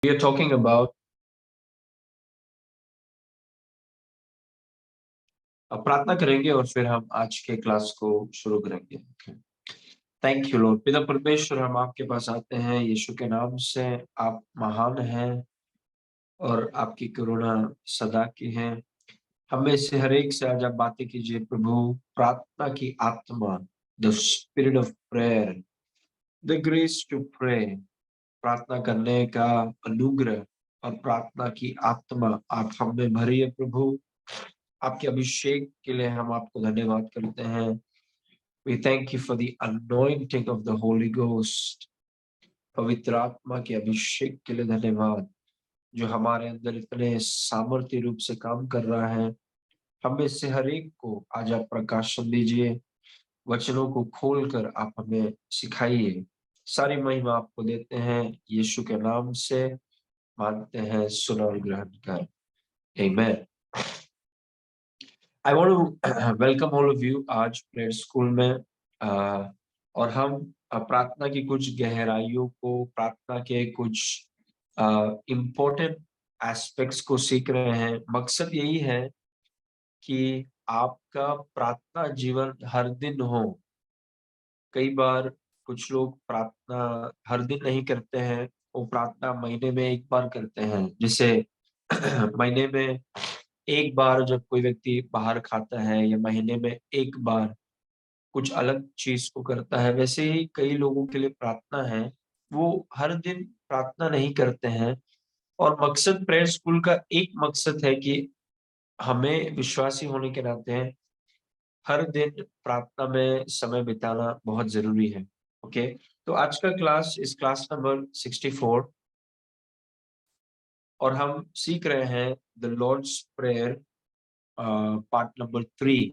We are talking about अब प्रार्थना करेंगे और फिर हम आज के क्लास को शुरू करेंगे। Thank you Lord. पिता परमेश्वर, हम आपके पास आते हैं यीशु के नाम से। आप महान हैं और आपकी करुणा सदा की है। हमें से हर एक से आज आप बातें कीजिए प्रभु। प्रार्थना की आत्मा, the spirit of prayer, the grace to pray, प्रार्थना करने का अनुग्रह और प्रार्थना की आत्मा आप हमें भरिए प्रभु। आपके अभिषेक के लिए हम आपको धन्यवाद करते हैं। We thank you for the anointing of the Holy Ghost. पवित्र आत्मा के अभिषेक के लिए धन्यवाद, जो हमारे अंदर इतने सामर्थ्य रूप से काम कर रहा है। हमें से हर एक को आज आप प्रकाशन दीजिए, वचनों को खोलकर आप हमें सिखाइए। सारी महिमा आपको देते हैं, यीशु के नाम से मांगते हैं, सुन और ग्रहण कर। Amen. I want to welcome all of you आज प्रेयर स्कूल में। और हम प्रार्थना की कुछ गहराइयों को, प्रार्थना के कुछ इम्पोर्टेंट एस्पेक्ट्स को सीख रहे हैं। मकसद यही है कि आपका प्रार्थना जीवन हर दिन हो। कई बार कुछ लोग प्रार्थना हर दिन नहीं करते हैं, वो प्रार्थना महीने में एक बार करते हैं। जैसे महीने में एक बार जब कोई व्यक्ति बाहर खाता है, या महीने में एक बार कुछ अलग चीज को करता है, वैसे ही कई लोगों के लिए प्रार्थना है, वो हर दिन प्रार्थना नहीं करते हैं। और मकसद प्रेयर स्कूल का एक मकसद है कि हमें विश्वासी होने के नाते हर दिन प्रार्थना में समय बिताना बहुत जरूरी है। ओके, तो आज का क्लास इस क्लास नंबर 64 और हम सीख रहे हैं the Lord's prayer part number 3,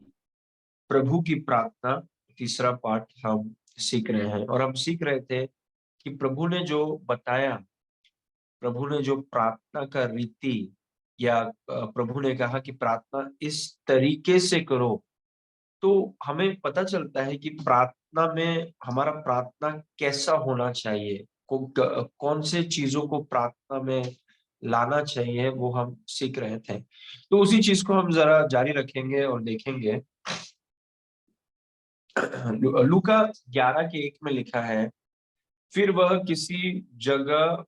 प्रभु की प्रार्थना। तीसरा पार्ट हम सीख रहे हैं और हम सीख रहे थे कि प्रभु ने जो बताया, प्रभु ने जो प्रार्थना का रीति, या प्रभु ने कहा कि प्रार्थना इस तरीके से करो, तो हमें पता चलता है कि प्रार्थना में हमारा प्रार्थना कैसा होना चाहिए, कौन से चीजों को प्रार्थना में लाना चाहिए, वो हम सीख रहे थे। तो उसी चीज को हम जरा जारी रखेंगे और देखेंगे। लूका 11:1 में लिखा है, फिर वह किसी जगह,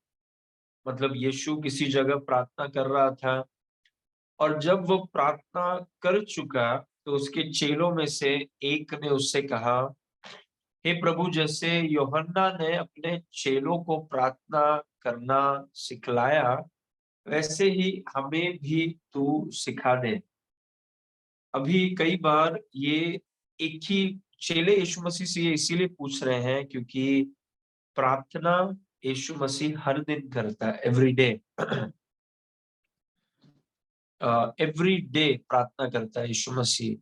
मतलब यीशु किसी जगह प्रार्थना कर रहा था, और जब वो प्रार्थना कर चुका तो उसके चेलों में से एक ने उससे कहा, हे प्रभु, जैसे यूहन्ना ने अपने चेलों को प्रार्थना करना सिखलाया, वैसे ही हमें भी तू सिखा दे। अभी कई बार ये एक ही चेले यीशु मसीह से ये इसीलिए पूछ रहे हैं क्योंकि प्रार्थना यीशु मसीह हर दिन करता है, एवरी डे। एवरी डे प्रार्थना करता है यीशु मसीह।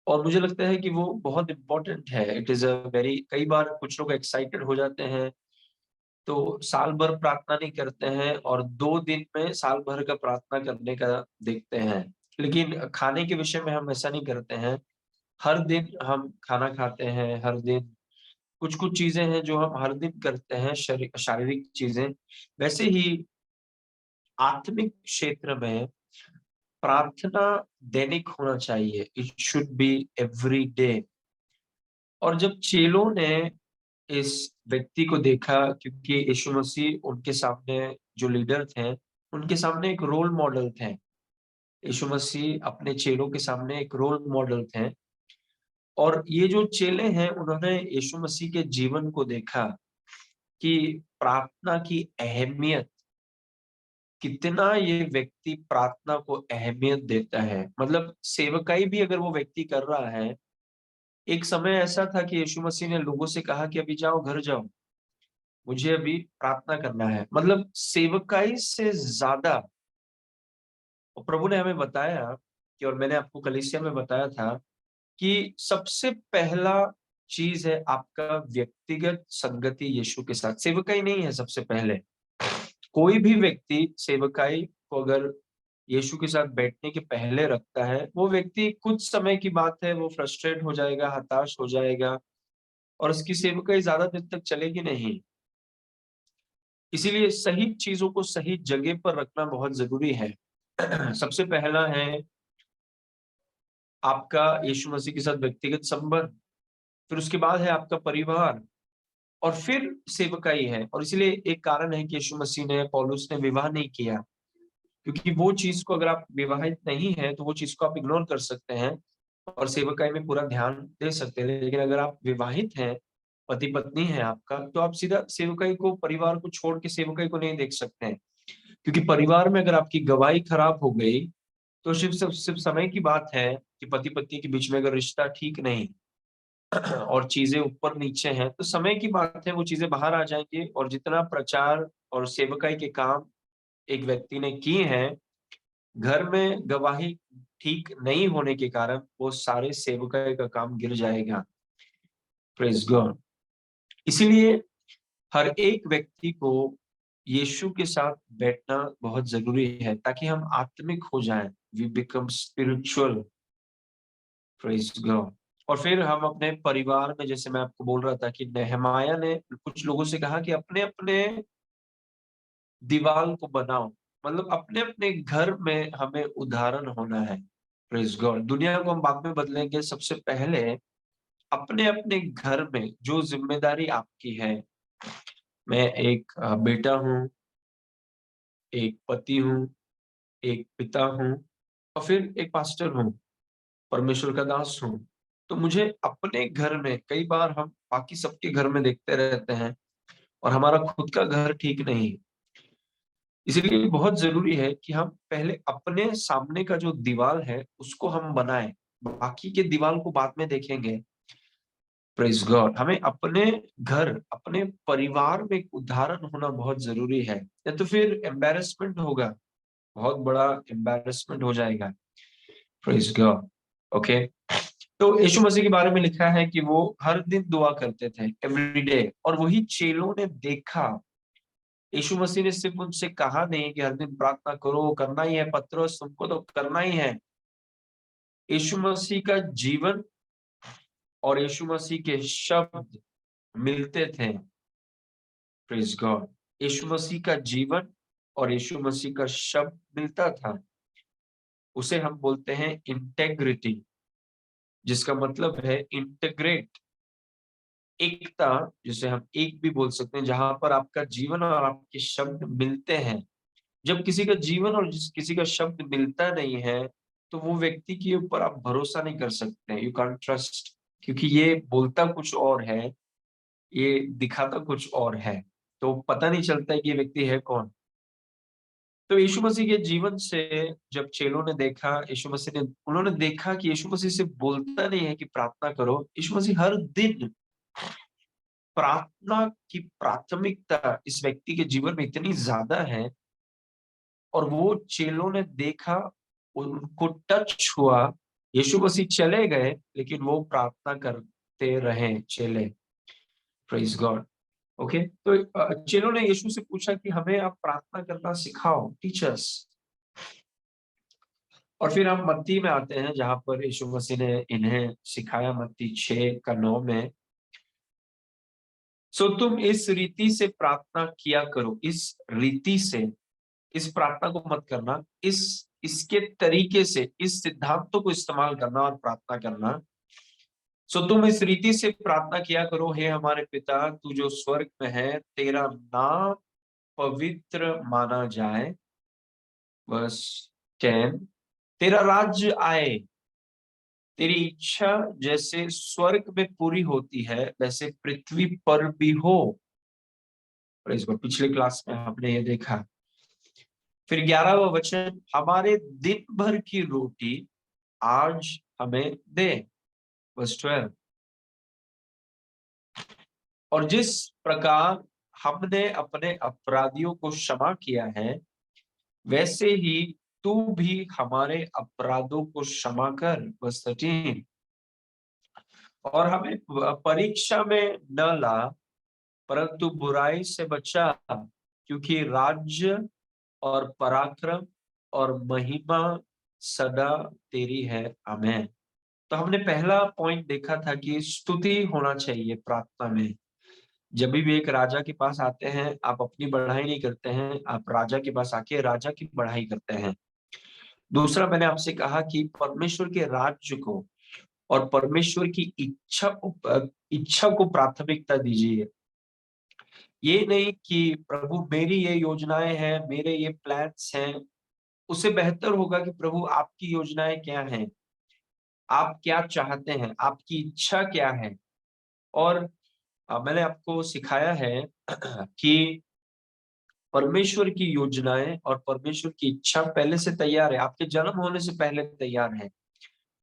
और मुझे लगता है कि वो बहुत इंपॉर्टेंट है। इट इज अ वेरी, कई बार कुछ लोग एक्साइटेड हो जाते हैं तो साल भर प्रार्थना नहीं करते हैं, और 2 दिन में साल भर का प्रार्थना करने का देखते हैं। लेकिन खाने के विषय में हम ऐसा नहीं करते हैं। हर दिन हम खाना खाते हैं, हर दिन कुछ कुछ चीजें हैं जो हम हर दिन करते हैं, शारीरिक चीजें। वैसे ही आत्मिक क्षेत्र में प्रार्थना दैनिक होना चाहिए। It should be every day. और जब चेलों ने इस व्यक्ति को देखा, क्योंकि यीशु मसीह उनके सामने जो लीडर थे, उनके सामने एक रोल मॉडल थे। यीशु मसीह अपने चेलों के सामने एक रोल मॉडल थे, और ये जो चेले हैं उन्होंने यीशु मसीह के जीवन को देखा कि प्रार्थना की अहमियत, कितना ये व्यक्ति प्रार्थना को अहमियत देता है। मतलब सेवकाई भी अगर वो व्यक्ति कर रहा है, एक समय ऐसा था कि यीशु मसीह ने लोगों से कहा कि अभी जाओ, घर जाओ, मुझे अभी प्रार्थना करना है। मतलब सेवकाई से ज्यादा। और प्रभु ने हमें बताया कि, और मैंने आपको कलीसिया में बताया था कि सबसे पहला चीज है आपका व्यक्तिगत संगति यीशु के साथ। सेवकाई नहीं है सबसे पहले। कोई भी व्यक्ति सेवकाई को अगर यीशु के साथ बैठने के पहले रखता है, वो व्यक्ति कुछ समय की बात है, वो फ्रस्ट्रेट हो जाएगा, हताश हो जाएगा, और उसकी सेवकाई ज्यादा दिन तक चलेगी नहीं। इसीलिए सही चीजों को सही जगह पर रखना बहुत जरूरी है। सबसे पहला है आपका यीशु मसीह के साथ व्यक्तिगत संबंध, फिर उसके बाद है आपका परिवार, और फिर सेवकाई है। और इसलिए एक कारण है कि यीशु मसीह ने, पौलुस ने विवाह नहीं किया, क्योंकि वो चीज को, अगर आप विवाहित नहीं है तो वो चीज को आप इग्नोर कर सकते हैं और सेवकाई में पूरा ध्यान दे सकते हैं। लेकिन अगर आप विवाहित हैं, पति पत्नी है आपका, तो आप सीधा सेवकाई को, परिवार को छोड़ के सेवकाई को नहीं देख सकते हैं। क्योंकि परिवार में अगर आपकी गवाही खराब हो गई तो सिर्फ समय की बात है कि पति पत्नी के बीच में अगर रिश्ता ठीक नहीं और चीजें ऊपर नीचे हैं, तो समय की बात है, वो चीजें बाहर आ जाएंगी। और जितना प्रचार और सेवकाई के काम एक व्यक्ति ने किए हैं, घर में गवाही ठीक नहीं होने के कारण वो सारे सेवकाई का काम गिर जाएगा। Praise God. इसीलिए हर एक व्यक्ति को यीशु के साथ बैठना बहुत जरूरी है, ताकि हम आत्मिक हो जाएं, we become spiritual. Praise God. और फिर हम अपने परिवार में, जैसे मैं आपको बोल रहा था कि नेहमाया ने कुछ लोगों से कहा कि अपने अपने दीवार को बनाओ, मतलब अपने अपने घर में हमें उदाहरण होना है। Praise God. दुनिया को हम बाद में बदलेंगे, सबसे पहले अपने अपने घर में जो जिम्मेदारी आपकी है। मैं एक बेटा हूँ, एक पति हूँ, एक पिता हूँ, और फिर एक पास्टर हूँ, परमेश्वर का दास हूँ। तो मुझे अपने घर में, कई बार हम बाकी सबके घर में देखते रहते हैं और हमारा खुद का घर ठीक नहीं। इसलिए बहुत जरूरी है कि हम पहले अपने सामने का जो दीवार है उसको हम बनाएं, बाकी के दीवार को बाद में देखेंगे। Praise God. हमें अपने घर, अपने परिवार में एक उदाहरण होना बहुत जरूरी है, या तो फिर एम्बेरसमेंट होगा, बहुत बड़ा एम्बेरसमेंट हो जाएगा। Praise God. ओके। तो यीशु मसीह के बारे में लिखा है कि वो हर दिन दुआ करते थे, एवरी डे। और वही चेलों ने देखा। यीशु मसीह ने सिर्फ उनसे कहा नहीं कि हर दिन प्रार्थना करो, करना ही है पत्रोस, तुमको तो करना ही है। यीशु मसीह का जीवन और यीशु मसीह के शब्द मिलते थे। Praise God. यीशु मसीह का जीवन और यीशु मसीह का शब्द मिलता था। उसे हम बोलते हैं इंटेग्रिटी, जिसका मतलब है इंटीग्रेट, एकता, जिसे हम एक भी बोल सकते हैं, जहां पर आपका जीवन और आपके शब्द मिलते हैं। जब किसी का जीवन और किसी का शब्द मिलता नहीं है, तो वो व्यक्ति के ऊपर आप भरोसा नहीं कर सकते, यू कांट ट्रस्ट। क्योंकि ये बोलता कुछ और है, ये दिखाता कुछ और है, तो पता नहीं चलता है कि ये व्यक्ति है कौन। तो यीशु मसीह के जीवन से जब चेलों ने देखा, यीशु मसीह ने, उन्होंने देखा कि यीशु मसीह से बोलता नहीं है कि प्रार्थना करो। यीशु मसीह हर दिन प्रार्थना की प्राथमिकता इस व्यक्ति के जीवन में इतनी ज्यादा है। और वो चेलों ने देखा, उनको टच हुआ, यीशु मसीह चले गए लेकिन वो प्रार्थना करते रहे चेले। Praise God. ओके। तो चेलों ने यीशु से पूछा कि हमें आप प्रार्थना करना सिखाओ, टीचर्स। और फिर हम मत्ती में आते हैं, जहां पर यीशु मसीह ने इन्हें सिखाया, मत्ती 6:9 में। सो तुम इस रीति से प्रार्थना किया करो, इस रीति से, इस प्रार्थना को मत करना, इसके तरीके से, इस सिद्धांतों को इस्तेमाल करना और प्रार्थना करना। सो तुम इस रीति से प्रार्थना किया करो, हे हमारे पिता तू जो स्वर्ग में है, तेरा नाम पवित्र माना जाए। बस 10, तेरा राज्य आए, तेरी इच्छा जैसे स्वर्ग में पूरी होती है वैसे पृथ्वी पर भी हो। और इस बार पिछले क्लास में हमने ये देखा। फिर 11वां वचन, हमारे दिन भर की रोटी आज हमें दे। बस 12, और जिस प्रकार हमने अपने अपराधियों को क्षमा किया है, वैसे ही तू भी हमारे अपराधों को क्षमा कर। बस 13, और हमें परीक्षा में न ला, परंतु बुराई से बचा, क्योंकि राज्य और पराक्रम और महिमा सदा तेरी है। आमेन। तो हमने पहला पॉइंट देखा था कि स्तुति होना चाहिए प्रार्थना में। जब भी एक राजा के पास आते हैं, आप अपनी बढ़ाई नहीं करते हैं, आप राजा के पास आके राजा की बढ़ाई करते हैं। दूसरा, मैंने आपसे कहा कि परमेश्वर के राज्य को और परमेश्वर की इच्छा को प्राथमिकता दीजिए। ये नहीं कि प्रभु मेरी ये योजनाएं हैं, मेरे ये प्लान्स हैं। उससे बेहतर होगा कि प्रभु आपकी योजनाएं क्या हैं, आप क्या चाहते हैं, आपकी इच्छा क्या है। और मैंने आपको सिखाया है कि परमेश्वर की योजनाएं और परमेश्वर की इच्छा पहले से तैयार है, आपके जन्म होने से पहले तैयार है।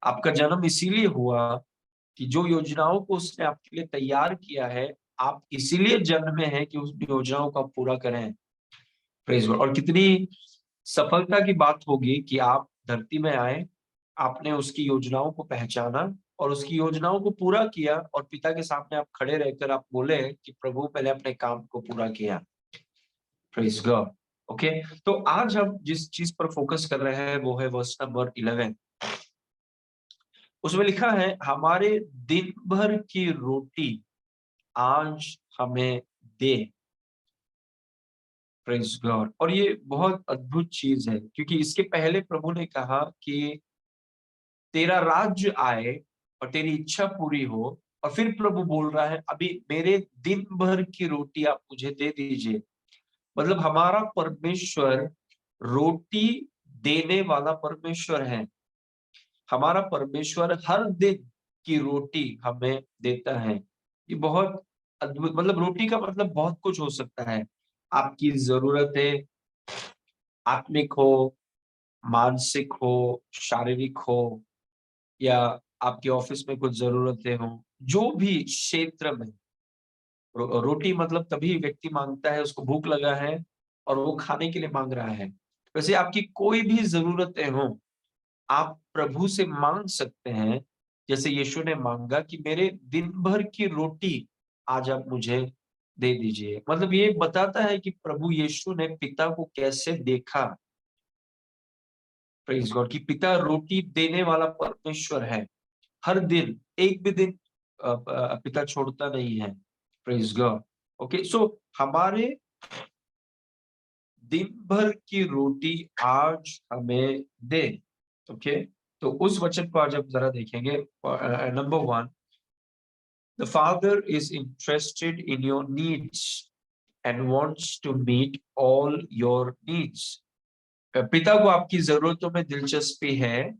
आपका जन्म इसीलिए हुआ कि जो योजनाओं को उसने आपके लिए तैयार किया है, आप इसीलिए जन्म में हैं कि उस योजनाओं को आप पूरा करें। Praise God. और कितनी सफलता की बात होगी कि आप धरती में आए, आपने उसकी योजनाओं को पहचाना और उसकी योजनाओं को पूरा किया, और पिता के सामने आप खड़े रहकर आप बोले कि प्रभु मैंने अपने काम को पूरा किया। Praise God. ओके, तो आज हम जिस चीज पर फोकस कर रहे हैं वो है वर्स नंबर 11। उसमें लिखा है, हमारे दिन भर की रोटी आज हमें दे। Praise God. और ये बहुत अद्भुत चीज है, क्योंकि इसके पहले प्रभु ने कहा कि तेरा राज्य आए और तेरी इच्छा पूरी हो। और फिर प्रभु बोल रहा है, अभी मेरे दिन भर की रोटी आप मुझे दे दीजिए। मतलब हमारा परमेश्वर रोटी देने वाला परमेश्वर है। हमारा परमेश्वर हर दिन की रोटी हमें देता है। ये बहुत अद्भुत, मतलब रोटी का मतलब बहुत कुछ हो सकता है। आपकी जरूरतें आत्मिक हो, मानसिक हो, शारीरिक हो, या आपके ऑफिस में कुछ जरूरतें हो, जो भी क्षेत्र में रोटी मतलब तभी व्यक्ति मांगता है, उसको भूख लगा है और वो खाने के लिए मांग रहा है। वैसे आपकी कोई भी जरूरतें हो, आप प्रभु से मांग सकते हैं। जैसे यीशु ने मांगा कि मेरे दिन भर की रोटी आज आप मुझे दे दीजिए। मतलब ये बताता है कि प्रभु यीशु ने पिता को कैसे देखा। Praise God. कि पिता रोटी देने वाला परमेश्वर है। हर दिन, एक भी दिन पिता छोड़ता नहीं है। Praise God. ओके, सो हमारे दिन भर की रोटी आज हमें दे। ओके, तो उस वचन को आज हम जरा देखेंगे। Number 1, the father is interested in your needs and wants to meet all your needs. पिता को आपकी जरूरतों में दिलचस्पी है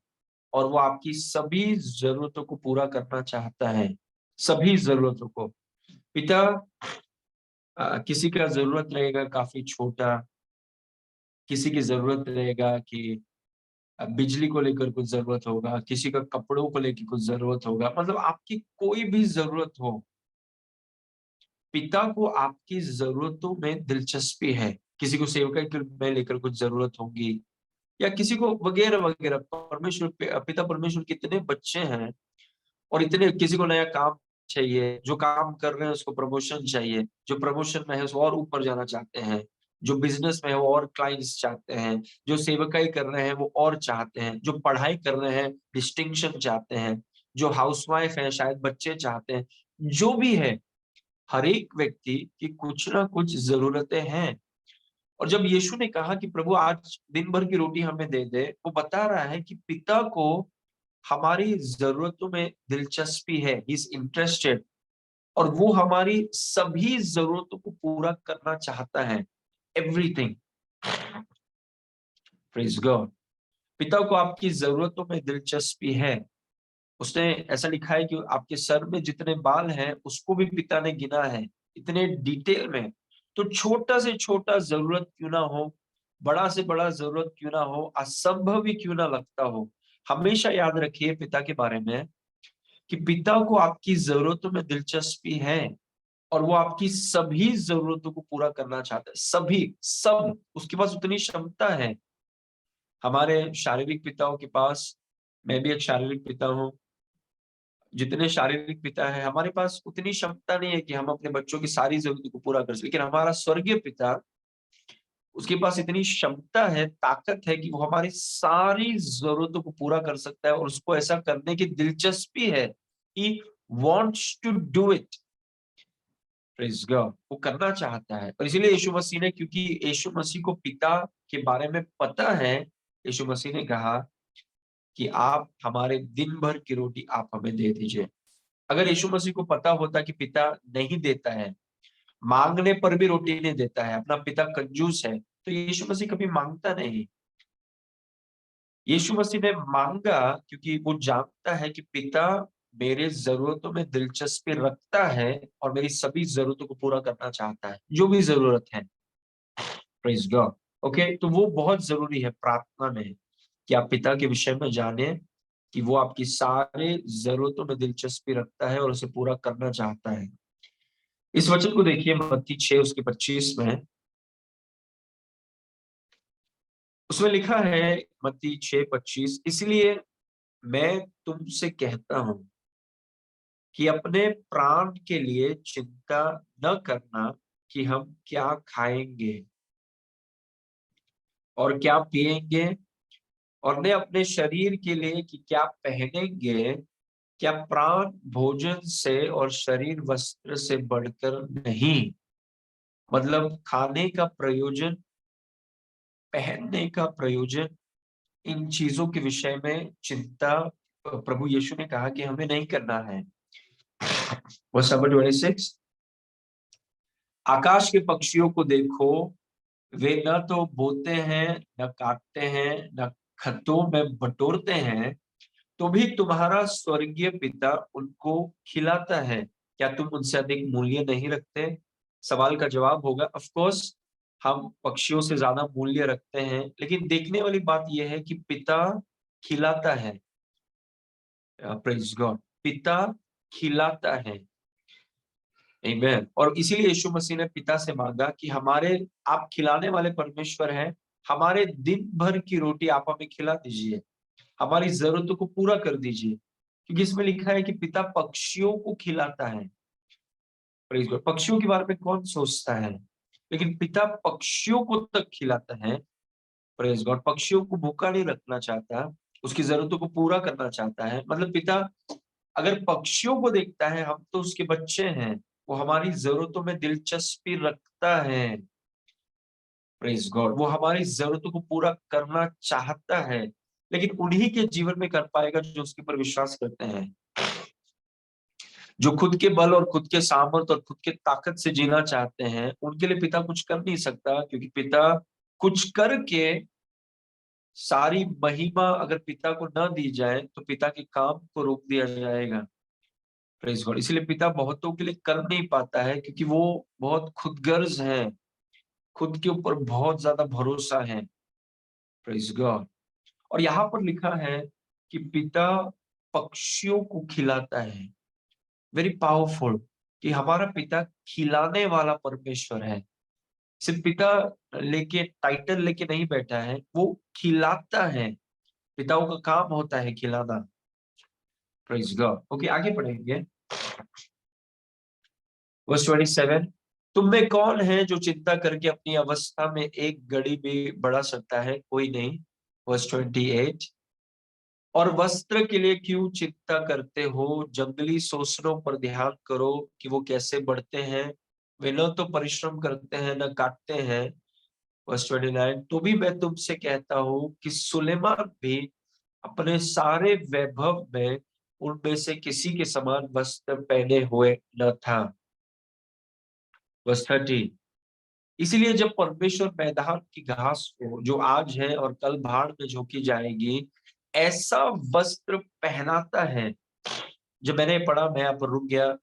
और वो आपकी सभी जरूरतों को पूरा करना चाहता है। सभी जरूरतों को। पिता, किसी का जरूरत रहेगा काफी छोटा, किसी की जरूरत रहेगा कि बिजली को लेकर कुछ जरूरत होगा, किसी का कपड़ों को लेकर कुछ जरूरत होगा। मतलब आपकी कोई भी जरूरत हो, पिता को आपकी जरूरतों में दिलचस्पी है। किसी को सेवकाई में लेकर कुछ जरूरत होगी, या किसी को वगैरह वगैरह। परमेश्वर पिता परमेश्वर कितने बच्चे हैं, और इतने, किसी को नया काम चाहिए, जो काम कर रहे हैं उसको प्रमोशन चाहिए, जो प्रमोशन में है उसको और ऊपर जाना चाहते हैं, जो बिजनेस में है वो और क्लाइंट्स चाहते हैं, जो सेवकाई कर रहे हैं वो और चाहते हैं, जो पढ़ाई कर रहे हैं डिस्टिंक्शन चाहते हैं, जो हाउसवाइफ है शायद बच्चे चाहते हैं। जो भी है, हर एक व्यक्ति की कुछ ना कुछ जरूरतें हैं। और जब यीशु ने कहा कि प्रभु आज दिन भर की रोटी हमें दे दे, वो बता रहा है कि पिता को हमारी जरूरतों में दिलचस्पी है, ही इज इंटरेस्टेड। और वो हमारी सभी जरूरतों को पूरा करना चाहता है। एवरीथिंग। Praise God. पिता को आपकी जरूरतों में दिलचस्पी है। उसने ऐसा लिखा है कि आपके सर में जितने बाल हैं उसको भी पिता ने गिना है, इतने डिटेल में। तो छोटा से छोटा जरूरत क्यों ना हो, बड़ा से बड़ा जरूरत क्यों ना हो, असंभव ही क्यों ना लगता हो, हमेशा याद रखिए पिता के बारे में कि पिता को आपकी जरूरतों में दिलचस्पी है, और वो आपकी सभी जरूरतों को पूरा करना चाहता है। सभी, सब, उसके पास उतनी क्षमता है। हमारे शारीरिक पिताओं के पास, मैं भी एक शारीरिक पिता हूँ, जितने शारीरिक पिता है हमारे पास उतनी क्षमता नहीं है कि हम अपने बच्चों की सारी जरूरतों को पूरा कर सके। लेकिन हमारा स्वर्गीय पिता, उसके पास इतनी क्षमता है, ताकत है कि वो हमारी सारी जरूरतों को पूरा कर सकता है, और उसको ऐसा करने की दिलचस्पी है। He wants to do it। Praise God, वो करना चाहता है। और इसीलिए यीशु मसीह ने, क्योंकि यीशु मसीह को पिता के बारे में पता है, यीशु मसीह ने कहा कि आप हमारे दिन भर की रोटी आप हमें दे दीजिए। अगर यीशु मसीह को पता होता कि पिता नहीं देता है, मांगने पर भी रोटी नहीं देता है, अपना पिता कंजूस है, तो यीशु मसीह कभी मांगता नहीं। यीशु मसीह ने मांगा क्योंकि वो जानता है कि पिता मेरे जरूरतों में दिलचस्पी रखता है और मेरी सभी जरूरतों को पूरा करना चाहता है, जो भी जरूरत है। Praise God. ओके, तो वो बहुत जरूरी है प्रार्थना में कि आप पिता के विषय में जाने कि वो आपकी सारे जरूरतों में दिलचस्पी रखता है और उसे पूरा करना चाहता है। इस वचन को देखिए मत्ती 6 उसके 25 में। उसमें लिखा है, मत्ती 6:25, इसलिए मैं तुमसे कहता हूं कि अपने प्राण के लिए चिंता न करना कि हम क्या खाएंगे और क्या पिएंगे, और न अपने शरीर के लिए कि क्या पहनेंगे। क्या प्राण भोजन से और शरीर वस्त्र से बढ़कर नहीं? मतलब खाने का प्रयोजन, पहनने का प्रयोजन, इन चीजों के विषय में चिंता प्रभु यीशु ने कहा कि हमें नहीं करना है। वर्स नंबर 26, आकाश के पक्षियों को देखो, वे न तो बोते हैं, न काटते हैं, न खतों में बटोरते हैं, तो भी तुम्हारा स्वर्गीय पिता उनको खिलाता है। क्या तुम उनसे अधिक मूल्य नहीं रखते? सवाल का जवाब होगा, ऑफ कोर्स हम पक्षियों से ज्यादा मूल्य रखते हैं, लेकिन देखने वाली बात यह है कि पिता खिलाता है। प्रेज गॉड, पिता खिलाता है। आमीन। और इसीलिए यीशु मसीह ने पिता से मांगा कि हमारे, आप खिलाने वाले परमेश्वर हैं, हमारे दिन भर की रोटी आप हमें खिला दीजिए, हमारी जरूरतों को पूरा कर दीजिए। क्योंकि इसमें लिखा है कि पिता पक्षियों को खिलाता है। प्रेज गॉड, पक्षियों के बारे में कौन सोचता है, लेकिन पिता पक्षियों को तक खिलाता है। प्रेज गॉड, पक्षियों को भूखा नहीं रखना चाहता, उसकी जरूरतों को पूरा करना चाहता है। मतलब पिता अगर पक्षियों को देखता है, हम तो उसके बच्चे हैं, वो हमारी जरूरतों में दिलचस्पी रखता है। प्रेज गॉड, वो हमारी जरूरतों को पूरा करना चाहता है, लेकिन उन्हीं के जीवन में कर पाएगा जो उसके ऊपर विश्वास करते हैं। जो खुद के बल और खुद के सामर्थ और खुद के ताकत से जीना चाहते हैं, उनके लिए पिता कुछ कर नहीं सकता, क्योंकि पिता कुछ करके सारी महिमा अगर पिता को न दी जाए तो पिता के काम को रोक दिया जाएगा। प्रेज गॉड, इसलिए पिता बहुतों के लिए कर नहीं पाता है, क्योंकि वो बहुत खुदगर्ज है, खुद के ऊपर बहुत ज्यादा भरोसा है। Praise God. और यहाँ पर लिखा है कि पिता पक्षियों को खिलाता है। वेरी पावरफुल कि हमारा पिता खिलाने वाला परमेश्वर है। सिर्फ पिता लेके, टाइटल लेके नहीं बैठा है, वो खिलाता है। पिताओं का काम होता है खिलाना। Praise God. ओके, आगे पढ़ेंगे। वर्स 27, तुम में कौन है जो चिंता करके अपनी अवस्था में एक घड़ी भी बढ़ा सकता है? कोई नहीं। वर्स 28, और वस्त्र के लिए क्यों चिंता करते हो? जंगली शोषणों पर ध्यान करो कि वो कैसे बढ़ते हैं। वे न तो परिश्रम करते हैं, न काटते हैं। वर्स 29, तो भी मैं तुमसे कहता हूँ कि सुलेमान भी अपने सारे वैभव में उनमें से किसी के समान वस्त्र पहने हुए न था। वर्स 30, इसीलिए जब परमेश्वर मैदान की घास को, जो आज है और कल भाड़ में झोंकी जाएगी, ऐसा वस्त्र पहनाता है। जब मैंने पढ़ा, मैं यहाँ पर रुक गया।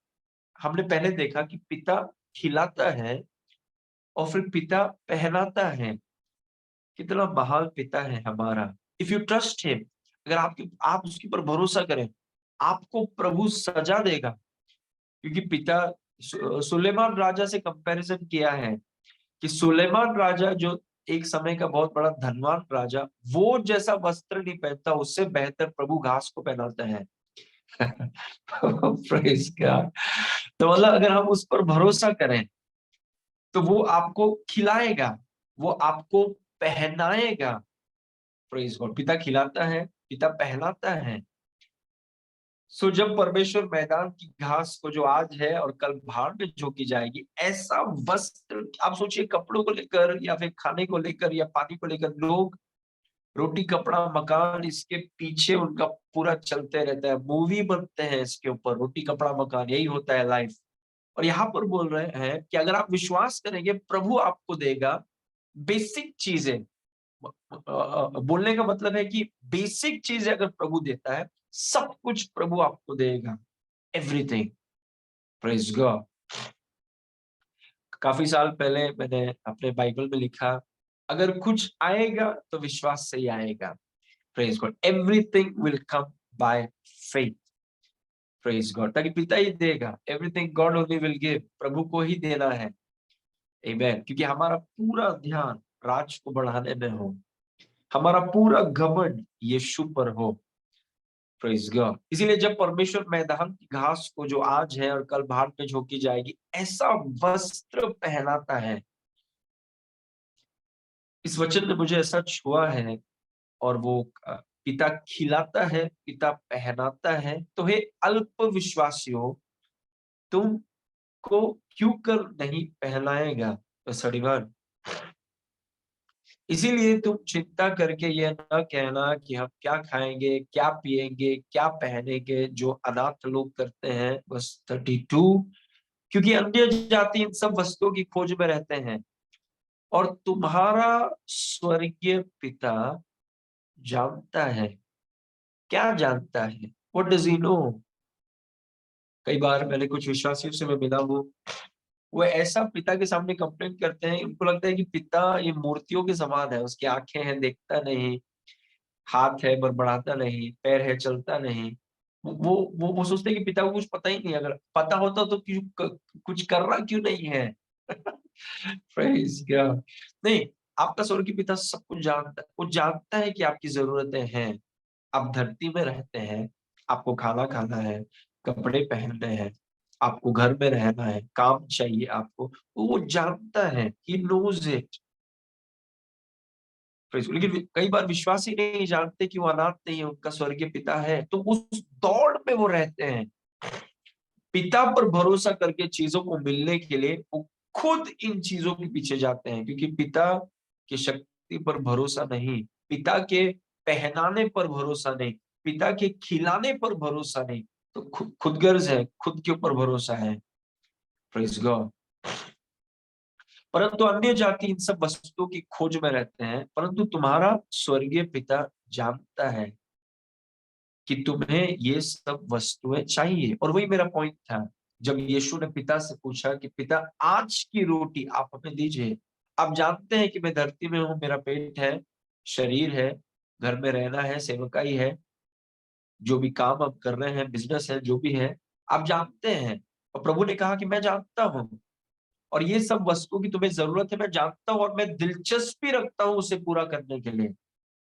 हमने पहले देखा कि पिता खिलाता है और फिर पिता पहनाता है। कितना महान पिता है हमारा। इफ यू ट्रस्ट हिम, अगर आप उसके ऊपर भरोसा करें, आपको प्रभु सजा देगा। क्योंकि पिता, सुलेमान राजा से कंपैरिजन किया है कि सुलेमान राजा जो एक समय का बहुत बड़ा धनवान राजा, वो जैसा वस्त्र नहीं पहनता, उससे बेहतर प्रभु घास को पहनाता है। Praise God. तो मतलब अगर हम उस पर भरोसा करें तो वो आपको खिलाएगा, वो आपको पहनाएगा। प्रेज गॉड, पिता खिलाता है, पिता पहनाता है। सो जब परमेश्वर मैदान की घास को जो आज है और कल भाड़ में झोंकी जाएगी, ऐसा वस्त्र, आप सोचिए, कपड़ों को लेकर या फिर खाने को लेकर या पानी को लेकर लोग रोटी कपड़ा मकान इसके पीछे उनका पूरा चलते रहता है, मूवी बनते हैं इसके ऊपर, रोटी कपड़ा मकान, यही होता है लाइफ। और यहाँ पर बोल रहे हैं कि अगर आप विश्वास करेंगे, प्रभु आपको देगा बेसिक चीजें। बोलने का मतलब है कि बेसिक चीजें अगर प्रभु देता है, सब कुछ प्रभु आपको देगा, एवरीथिंग। Praise God. काफी साल पहले मैंने अपने बाइबल में लिखा, अगर कुछ आएगा तो विश्वास से ही आएगा। Praise God, everything will come by faith. Praise God, ताकि पिता ही देगा, everything God only will give, प्रभु को ही देना है। आमेन। क्योंकि हमारा पूरा ध्यान राज को बढ़ाने में हो, हमारा पूरा घमंड यीशु पर हो। Praise God. इसीलिए जब परमेश्वर मैदान की घास को जो आज है और कल भाड़ में झोंकी जाएगी, ऐसा वस्त्र पहनाता है। इस वचन ने मुझे ऐसा छुआ है। और वो पिता खिलाता है, पिता पहनाता है। तो हे अल्प विश्वासियों, तुमको क्यों कर नहीं पहनाएगा? तो 31, इसीलिए तुम चिंता करके यह न कहना कि हम क्या खाएंगे, क्या पिएंगे, क्या पहनेंगे, जो अनाथ लोग करते हैं। बस 32, क्योंकि अन्य जाति इन सब वस्तुओं की खोज में रहते हैं, और तुम्हारा स्वर्गीय पिता जानता है। क्या जानता है? What does he know? कई बार मैंने कुछ विश्वासियों से मैं मिला हूँ, वो ऐसा पिता के सामने कंप्लेन करते हैं, उनको लगता है कि पिता ये मूर्तियों के समान है, उसकी आंखें हैं देखता नहीं, हाथ है बड़बड़ाता नहीं, पैर है चलता नहीं। वो सोचते हैं कि पिता को कुछ पता ही नहीं, अगर पता होता तो क्यों कुछ कर रहा क्यों नहीं है? Praise God। नहीं, आपका स्वर्गीय पिता सब कुछ जानता है। वो जानता है कि आपकी जरूरतें हैं। आप धरती में रहते हैं, आपको खाना खाना है, कपड़े पहनने हैं, आपको घर में रहना है, काम चाहिए आपको, वो जानता है। He knows it. लेकिन कई बार विश्वासी नहीं जानते कि वो अनाथ नहीं है, उनका स्वर्गीय पिता है, तो उस दौड़ में वो रहते हैं, पिता पर भरोसा करके चीजों को मिलने के लिए वो खुद इन चीजों के पीछे जाते हैं। क्योंकि पिता की शक्ति पर भरोसा नहीं, पिता के पहनाने पर भरोसा नहीं, पिता के खिलाने पर भरोसा नहीं, तो खुद गर्ज है, खुद के ऊपर भरोसा है। Praise God. परंतु अन्य जाति इन सब वस्तुओं की खोज में रहते हैं, परंतु तुम्हारा स्वर्गीय पिता जानता है कि तुम्हें ये सब वस्तुएं चाहिए। और वही मेरा पॉइंट था, जब यीशु ने पिता से पूछा कि पिता, आज की रोटी आप हमें दीजिए। आप जानते हैं कि मैं धरती में हूं, मेरा पेट है, शरीर है, घर में रहना है, सेवकाई है, जो भी काम आप कर रहे हैं, बिजनेस है, जो भी है, आप जानते हैं। और प्रभु ने कहा कि मैं जानता हूं, और ये सब वस्तुओं की तुम्हें जरूरत है, मैं जानता हूं, और मैं दिलचस्पी रखता हूं उसे पूरा करने के लिए।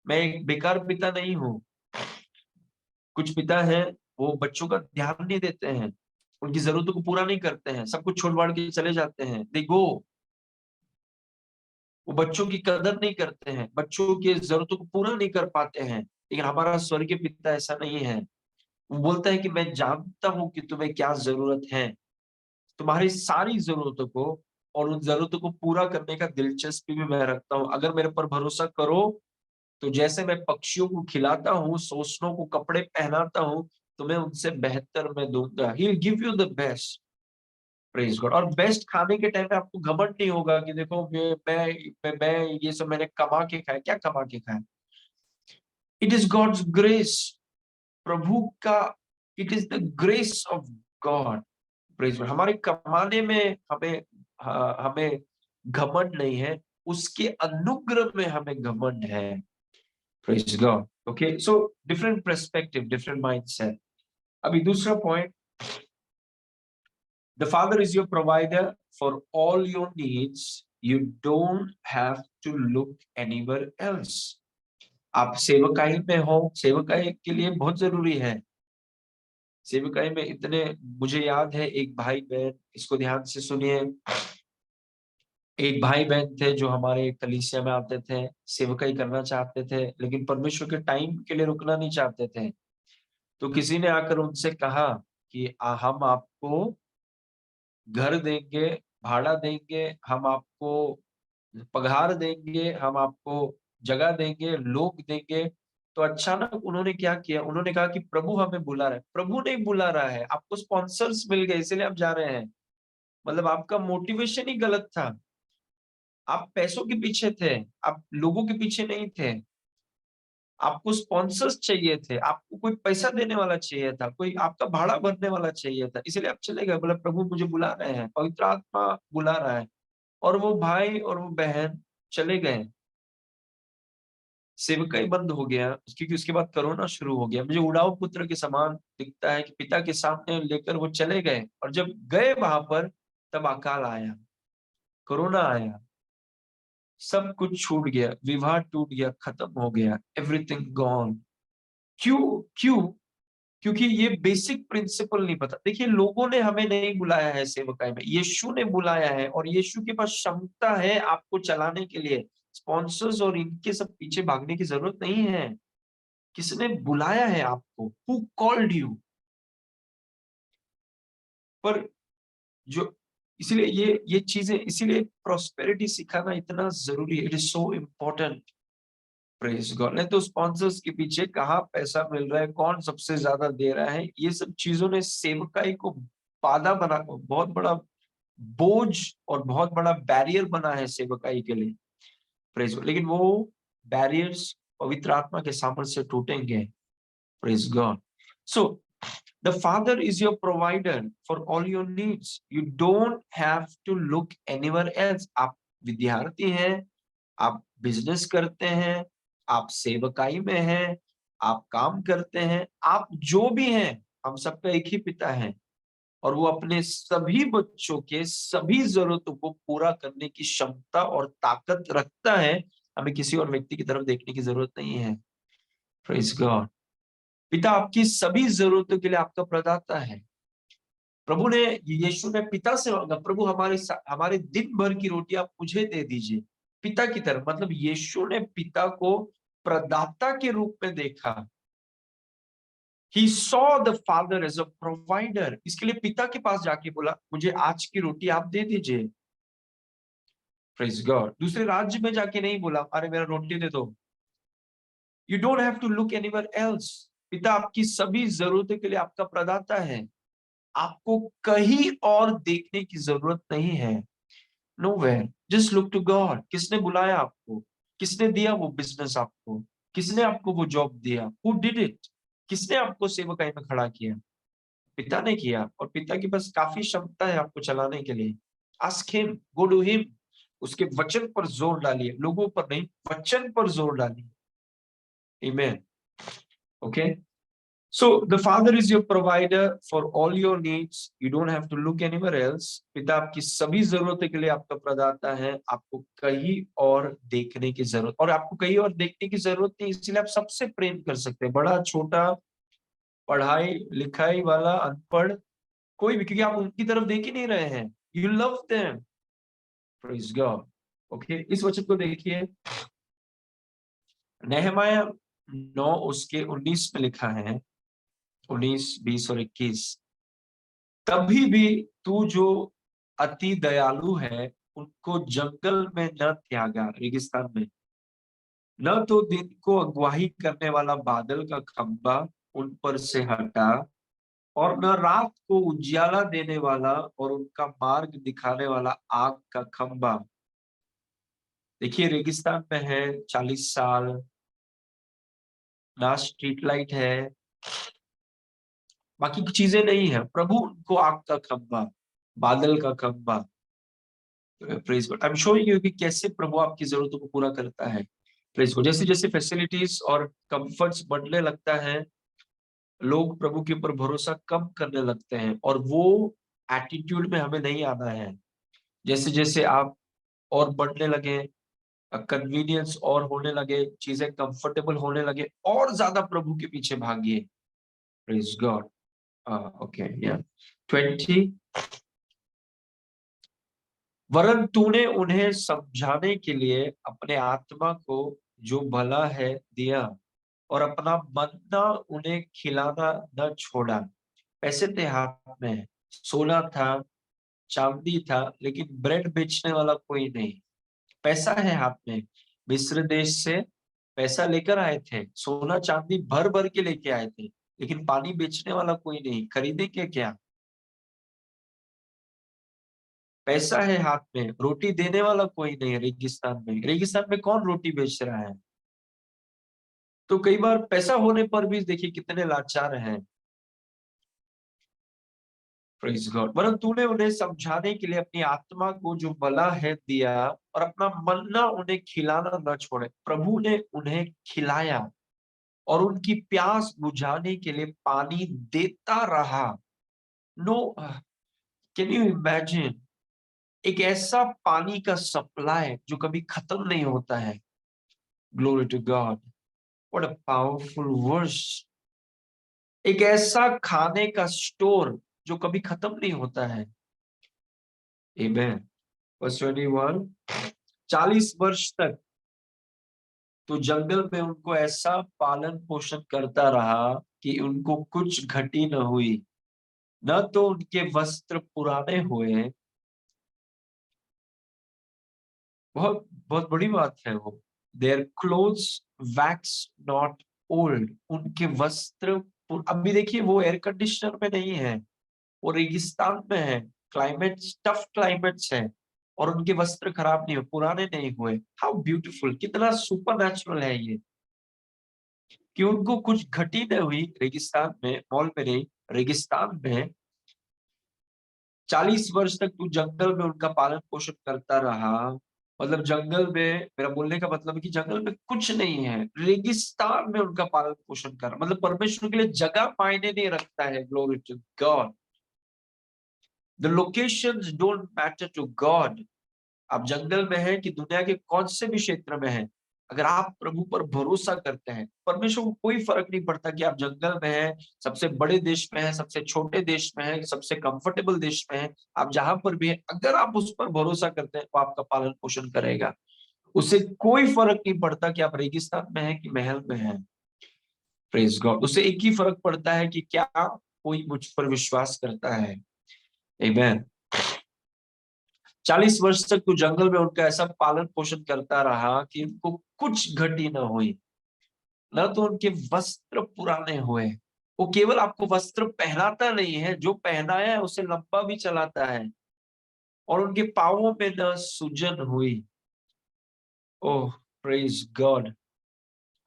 मैं एक बेकार पिता नहीं हूं। कुछ पिता हैं, वो बच्चों का ध्यान नहीं देते हैं, उनकी जरूरतों को पूरा नहीं करते हैं, सब कुछ छोड़ बाड़ के चले जाते हैं, दे गो। वो बच्चों की कदर नहीं करते हैं, बच्चों की जरूरतों को पूरा नहीं कर पाते हैं। लेकिन हमारा स्वर्गीय पिता ऐसा नहीं है। वो बोलता है कि मैं जानता हूं कि तुम्हें क्या जरूरत है, तुम्हारी सारी जरूरतों को, और उन जरूरतों को पूरा करने का दिलचस्पी भी मैं रखता हूँ। अगर मेरे पर भरोसा करो, तो जैसे मैं पक्षियों को खिलाता हूँ, शोषणों को कपड़े पहनाता हूँ, तुम्हें उनसे बेहतर मैं दूंगा। ही will give you the best. Praise God. और बेस्ट खाने के टाइम में आपको घमंड नहीं होगा कि देखो मैं ये सब मैंने कमा के खाया। क्या कमा के खाया? It is God's grace. प्रभु का, it is the grace of God. Praise God. हमारे कमाने में हमें घमंड नहीं है, उसके अनुग्रह में हमें घमंड है। Praise God. Okay, so different perspective, different mindset. अभी दूसरा point, the father is your provider for all your needs. You don't have to look anywhere else. आप सेवकाई में हो, सेवकाई के लिए बहुत जरूरी है। सेवकाई में इतने, मुझे याद है एक भाई बहन, इसको ध्यान से सुनिए, एक भाई बहन थे जो हमारे कलीसिया में आते थे, सेवकाई करना चाहते थे, लेकिन परमेश्वर के टाइम के लिए रुकना नहीं चाहते थे। तो किसी ने आकर उनसे कहा कि हम आपको घर देंगे, भाड़ा देंगे, हम आपको पगार देंगे, हम आपको जगह देंगे, लोग देंगे। तो अचानक उन्होंने क्या किया, उन्होंने कहा कि प्रभु हमें बुला रहा है। प्रभु नहीं बुला रहा है, आपको स्पॉन्सर्स मिल गए इसलिए आप जा रहे हैं। मतलब आपका मोटिवेशन ही गलत था। आप पैसों के पीछे थे, आप लोगों के पीछे नहीं थे। आपको स्पॉन्सर्स चाहिए थे, आपको कोई पैसा देने वाला चाहिए था, कोई आपका भाड़ा भरने वाला चाहिए था, इसलिए आप चले गए। बोले प्रभु मुझे बुला रहे हैं, पवित्र आत्मा बुला रहा है। और वो भाई और वो बहन चले गए। सेवकाई बंद हो गया, क्योंकि उसके बाद कोरोना शुरू हो गया। मुझे उड़ाऊ पुत्र के समान दिखता है कि पिता के सामने लेकर वो चले गए, और जब गए वहां पर तब अकाल आया, कोरोना आया, सब कुछ छूट गया, विवाह टूट गया, खत्म हो गया, एवरीथिंग गॉन। क्यों? क्यों? क्योंकि ये बेसिक प्रिंसिपल नहीं पता। देखिए, लोगों ने हमें नहीं बुलाया है सेवकाई में, यीशु ने बुलाया है, और यीशु के पास क्षमता है आपको चलाने के लिए। स्पॉन्सर्स और इनके सब पीछे भागने की जरूरत नहीं है। किसने बुलाया है आपको? Who called you? पर जो, इसीलिए ये चीजें, इसीलिए प्रोस्पेरिटी सिखाना इतना जरूरी है। It is so important. Praise God. नहीं तो स्पॉन्सर्स के पीछे कहाँ पैसा मिल रहा है, कौन सबसे ज्यादा दे रहा है, ये सब चीजों ने सेवकाई को बाधा बना, बहुत बड़ा बोझ और बहुत बड़ा बैरियर बना है सेवकाई के लिए। Praise God. लेकिन वो बैरियर्स पवित्र आत्मा के सामर्थ्य से टूटेंगे। Praise God. So the father is your provider for all your needs. You don't have to look anywhere else. आप विद्यार्थी हैं, आप बिजनेस करते हैं, आप सेवकाई में हैं, आप काम करते हैं, आप जो भी हैं, हम सबका एक ही पिता है, और वो अपने सभी बच्चों के सभी जरूरतों को पूरा करने की क्षमता और ताकत रखता है। हमें किसी और व्यक्ति की तरफ देखने की जरूरत नहीं है। Praise God. पिता आपकी सभी जरूरतों के लिए आपका प्रदाता है। प्रभु ने, यीशु ने पिता से मांगा, प्रभु हमारे दिन भर की रोटी आप मुझे दे दीजिए। पिता की तरफ, मतलब यीशु ने पिता को प्रदाता के रूप में देखा। He saw the father as a provider. इसके लिए पिता के पास जाके बोला, मुझे आज की रोटी आप दे दीजिए। Praise God. दूसरे राज्य में जाके नहीं बोला, अरे मेरा रोटी दे दो। You don't have to look anywhere else. पिता आपकी सभी जरूरतों के लिए आपका प्रदाता है। आपको कहीं और देखने की जरूरत नहीं है। Nowhere. Just look to God. किसने बुलाया आपको? किसने दिया वो बिजनेस आपको? किसने आपको वो जॉब दिया? Who did it? किसने आपको सेवकाई में खड़ा किया? पिता ने किया, और पिता के पास काफी क्षमता है आपको चलाने के लिए। Ask him, go to him. उसके वचन पर जोर डालिए, लोगों पर नहीं, वचन पर जोर डालिए। Amen. Okay. So the Father is your provider for all your needs. You don't have to look anywhere else. पिता आपकी सभी जरूरतों के लिए आपका प्रदाता है। आपको कहीं और देखने की जरूरत, और आपको कहीं और देखने की जरूरत नहीं, इसलिए आप सबसे प्रेम कर सकते हैं, बड़ा छोटा, पढ़ाई लिखाई वाला, अनपढ़, कोई भी, क्योंकि आप उनकी तरफ देख ही नहीं रहे हैं। You love them. Praise God. Okay, इस वचन को देखिए, नेहमाया 9 उसके 19 में लिखा है, 19, 20 और 21। तभी भी तू जो अति दयालु है, उनको जंगल में न त्यागा, रेगिस्तान में न तो दिन को अगुवाही करने वाला बादल का खंबा उन पर से हटा, और न रात को उजियाला देने वाला और उनका मार्ग दिखाने वाला आग का खंबा। देखिए, रेगिस्तान में है, 40 साल, ना स्ट्रीट लाइट है, बाकी की चीजें नहीं है, प्रभु उनको आग का खंबा, बादल का खंबा। Praise God. I am showing you कि कैसे प्रभु आपकी जरूरतों को पूरा करता है। Praise God. जैसे जैसे फैसिलिटीज और कंफर्ट्स बढ़ने लगता है, लोग प्रभु के ऊपर भरोसा कम करने लगते हैं, और वो एटीट्यूड में हमें नहीं आना है। जैसे जैसे आप और बढ़ने लगे, कन्वीनियंस और होने लगे, चीजें कंफर्टेबल होने लगे, और ज्यादा प्रभु के पीछे भागिए। Praise God. ओके, या 20। वरन तूने उन्हें समझाने के लिए अपने आत्मा को जो भला है दिया, और अपना मन्ना उन्हें खिलाना न छोड़ा। पैसे थे हाथ में, सोना था, चांदी था, लेकिन ब्रेड बेचने वाला कोई नहीं। पैसा है हाथ में, मिस्र देश से पैसा लेकर आए थे, सोना चांदी भर भर के लेके आए थे, लेकिन पानी बेचने वाला कोई नहीं, खरीदेंगे क्या? पैसा है हाथ में, रोटी देने वाला कोई नहीं है। रेगिस्तान में, रेगिस्तान में कौन रोटी बेच रहा है? तो कई बार पैसा होने पर भी देखिए कितने लाचार हैं। Praise God. वरन तूने उन्हें समझाने के लिए अपनी आत्मा को जो भला है दिया, और अपना मन्ना उन्हें खिलाना न छोड़े। प्रभु ने उन्हें खिलाया और उनकी प्यास बुझाने के लिए पानी देता रहा। नो, कैन यू इमेजिन, एक ऐसा पानी का सप्लाई जो कभी खत्म नहीं होता है। Glory to God, what a powerful verse. एक ऐसा खाने का स्टोर जो कभी खत्म नहीं होता है। आमेन। वर्स 21, 40 वर्ष तक तो जंगल में उनको ऐसा पालन पोषण करता रहा कि उनको कुछ घटी न हुई, न तो उनके वस्त्र पुराने हुए। बहुत बहुत बड़ी बात है वो। Their clothes wax not old. उनके वस्त्र अभी देखिए, वो एयर कंडीशनर में नहीं है, वो रेगिस्तान में है, क्लाइमेट टफ क्लाइमेट्स है, और उनके वस्त्र खराब नहीं हुए, पुराने नहीं हुए। हाउ ब्यूटीफुल, कितना सुपर नेचुरल है ये, कि उनको कुछ घटी नहीं हुई। रेगिस्तान में, मॉल में नहीं, रेगिस्तान में 40 वर्ष तक तू जंगल में उनका पालन पोषण करता रहा। मतलब जंगल में, मेरा बोलने का मतलब है कि जंगल में कुछ नहीं है, रेगिस्तान में उनका पालन पोषण कर, मतलब परमेश्वर के लिए जगह मायने नहीं रखता है। Glory to God. The locations don't matter to God. आप जंगल में हैं कि दुनिया के कौन से भी क्षेत्र में हैं, अगर आप प्रभु पर भरोसा करते हैं, परमेश्वर को कोई फर्क नहीं पड़ता कि आप जंगल में हैं, सबसे बड़े देश में हैं, सबसे छोटे देश में हैं, सबसे कंफर्टेबल देश में हैं, आप जहां पर भी हैं, अगर आप उस पर भरोसा करते हैं, वो आपका पालन पोषण करेगा। उसे कोई फर्क नहीं पड़ता कि आप रेगिस्तान में हैं कि महल में हैं। Praise God. उसे एक ही फर्क पड़ता है कि क्या कोई मुझ पर विश्वास करता है। आमेन। 40 वर्ष तक तू जंगल में उनका ऐसा पालन पोषण करता रहा कि उनको कुछ घटी न हुई, न तो उनके वस्त्र पुराने हुए। वो केवल आपको वस्त्र पहनाता नहीं है, जो पहनाया है उसे लंबा भी चलाता है, और उनके पांवों में न सूजन हुई। ओह, प्रेज गॉड।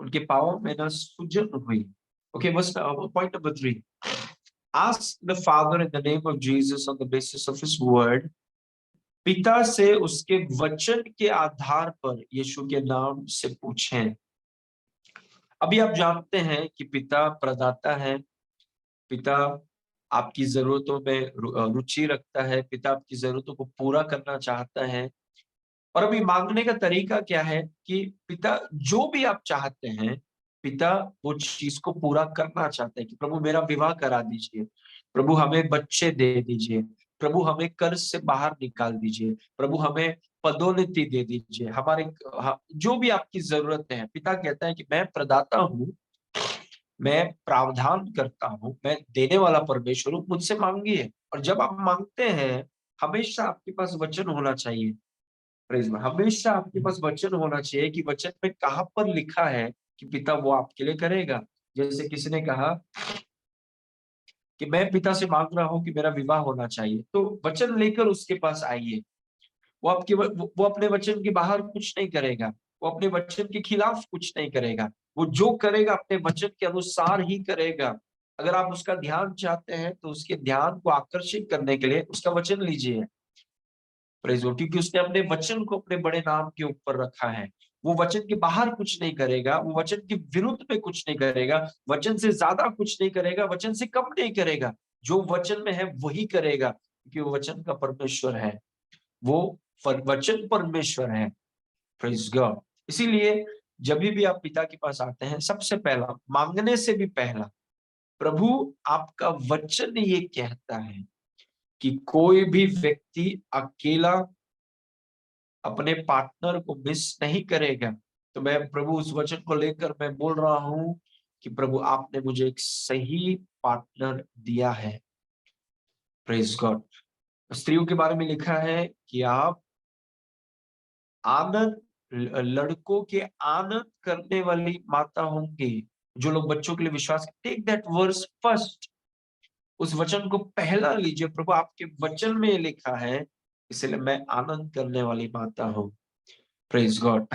उनके पांवों में न सूजन हुई। ओके, बस point number 3। Ask the Father in the name of Jesus on the basis of His word। पिता से उसके वचन के आधार पर यीशु के नाम से पूछें। अभी आप जानते हैं कि पिता प्रदाता है, पिता आपकी जरूरतों में रुचि रखता है, पिता आपकी जरूरतों को पूरा करना चाहता है। और अभी मांगने का तरीका क्या है कि पिता जो भी आप चाहते हैं, पिता वो चीज को पूरा करना चाहते हैं। कि प्रभु मेरा विवाह करा दीजिए, प्रभु हमें बच्चे दे दीजिए, प्रभु हमें कर्ज से बाहर निकाल दीजिए, प्रभु हमें पदोन्नति दे दीजिए, हमारे जो भी आपकी जरूरत है। पिता कहता है कि मैं प्रदाता हूँ, मैं प्रावधान करता हूँ, मैं देने वाला परमेश्वर हूँ, मुझसे मांगिए। और जब आप मांगते हैं, हमेशा आपके पास वचन होना चाहिए। प्रेज में, हमेशा आपके पास वचन होना चाहिए कि वचन में कहां पर लिखा है कि पिता वो आपके लिए करेगा। जैसे किसी ने कहा कि मैं पिता से मांग रहा हूं कि मेरा विवाह होना चाहिए, तो वचन लेकर उसके पास आइए। वो आपके वो अपने वचन के बाहर कुछ नहीं करेगा, वो अपने वचन के खिलाफ कुछ नहीं करेगा। वो जो करेगा अपने वचन के अनुसार ही करेगा। अगर आप उसका ध्यान चाहते हैं, तो उसके ध्यान को आकर्षित करने के लिए उसका वचन लीजिए। Praise Lord. क्योंकि उसने अपने वचन को अपने बड़े नाम के ऊपर रखा है। वो वचन के बाहर कुछ नहीं करेगा, वो वचन के विरुद्ध में कुछ नहीं करेगा, वचन से ज्यादा कुछ नहीं करेगा, वचन से कम नहीं करेगा। जो वचन में है वही करेगा, क्योंकि वो वचन का परमेश्वर है, वो वचन परमेश्वर है। Praise God. इसीलिए जब भी आप पिता के पास आते हैं, सबसे पहला, मांगने से भी पहला, प्रभु आपका वचन ये कहता है कि कोई भी व्यक्ति अकेला अपने पार्टनर को मिस नहीं करेगा। तो मैं प्रभु उस वचन को लेकर मैं बोल रहा हूं कि प्रभु आपने मुझे एक सही पार्टनर दिया है। Praise God. स्त्रियों के बारे में लिखा है कि आप आनंद, लड़कों के आनंद करने वाली माता होंगी, जो लोग बच्चों के लिए विश्वास। टेक दैट वर्स फर्स्ट, उस वचन को पहला लीजिए। प्रभु आपके वचन में लिखा है, इसलिए मैं आनंद करने वाली माता हूँ। Praise God.